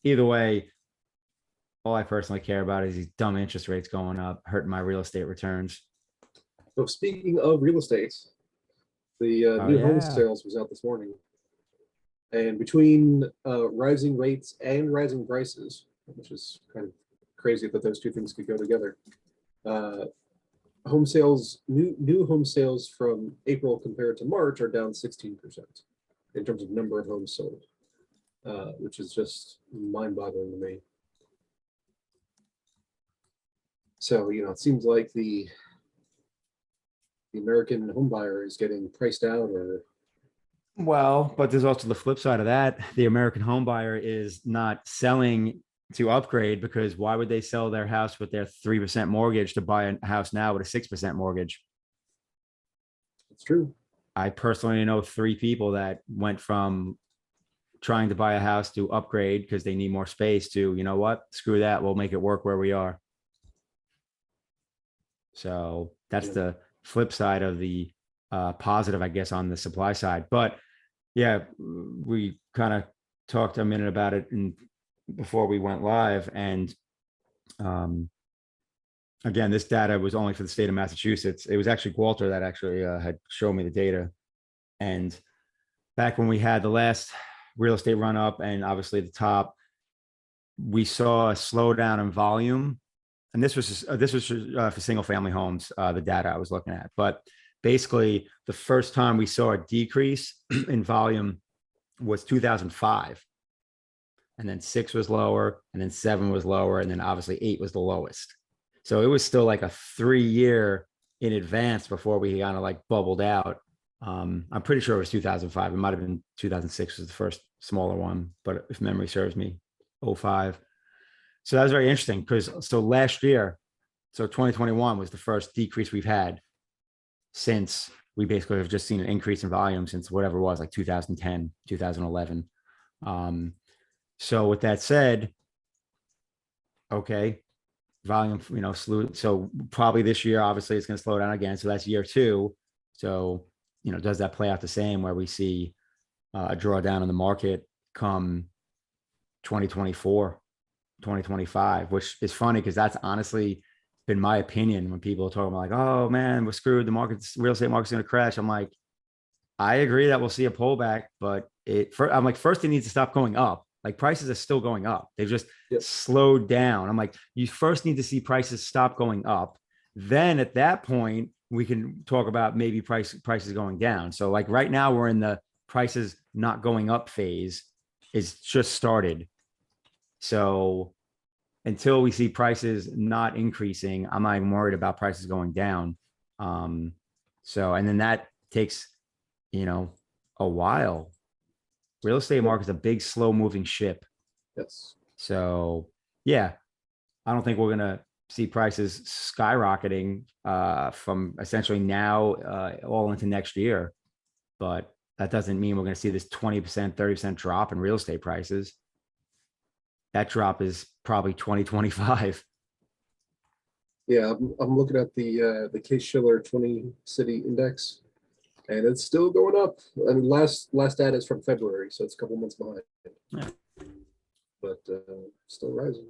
either way, all I personally care about is these dumb interest rates going up, hurting my real estate returns. So speaking of real estate, the Oh new home yeah. sales was out this morning. And between rising rates and rising prices, which is kind of crazy that those two things could go together, uh, home sales, new home sales from April compared to March are down 16% in terms of number of homes sold, which is just mind-boggling to me. So, it seems like the American home buyer is getting priced out, or Well, but there's also the flip side of that. The American home buyer is not selling to upgrade, because why would they sell their house with their 3% mortgage to buy a house now with a 6% mortgage? it's true. I personally know 3 people that went from trying to buy a house to upgrade because they need more space to, you know what, screw that, we'll make it work where we are. So that's Yeah. the flip side of the positive, I guess, on the supply side. But yeah, we kind of talked a minute about it before we went live. And again, this data was only for the state of Massachusetts. It was actually Walter that actually had shown me the data. And back when we had the last real estate run up and obviously the top, we saw a slowdown in volume. And this was for single family homes, the data I was looking at. But basically, the first time we saw a decrease in volume was 2005. And then 6 was lower, and then 7 was lower, and then obviously 8 was the lowest. So it was still like a 3-year in advance before we kind of like bubbled out. I'm pretty sure it was 2005. It might have been 2006 was the first smaller one, but if memory serves me, 05. So that was very interesting because so last year, so 2021 was the first decrease we've had since we basically have just seen an increase in volume since whatever it was, like 2010, 2011. So with that said, okay, volume, so probably this year, obviously it's going to slow down again. So that's year 2. So, does that play out the same where we see a drawdown in the market come 2024, 2025, which is funny because that's honestly been my opinion when people are talking about like, oh man, we're screwed. Real estate market's going to crash. I'm like, I agree that we'll see a pullback, but I'm like, first it needs to stop going up. Like prices are still going up. They've just slowed down. I'm like, you first need to see prices stop going up. Then at that point, we can talk about maybe prices going down. So like right now we're in the prices not going up phase. It's just started. So until we see prices not increasing, I'm not even worried about prices going down. And then that takes, a while. Real estate market is a big, slow moving ship. Yes. So yeah, I don't think we're going to see prices skyrocketing from essentially now all into next year. But that doesn't mean we're going to see this 20%, 30% drop in real estate prices. That drop is probably 2025. Yeah, I'm looking at the Case-Shiller 20 city index, and it's still going up. I mean, last data is from February, so it's a couple months behind. Yeah. But still rising.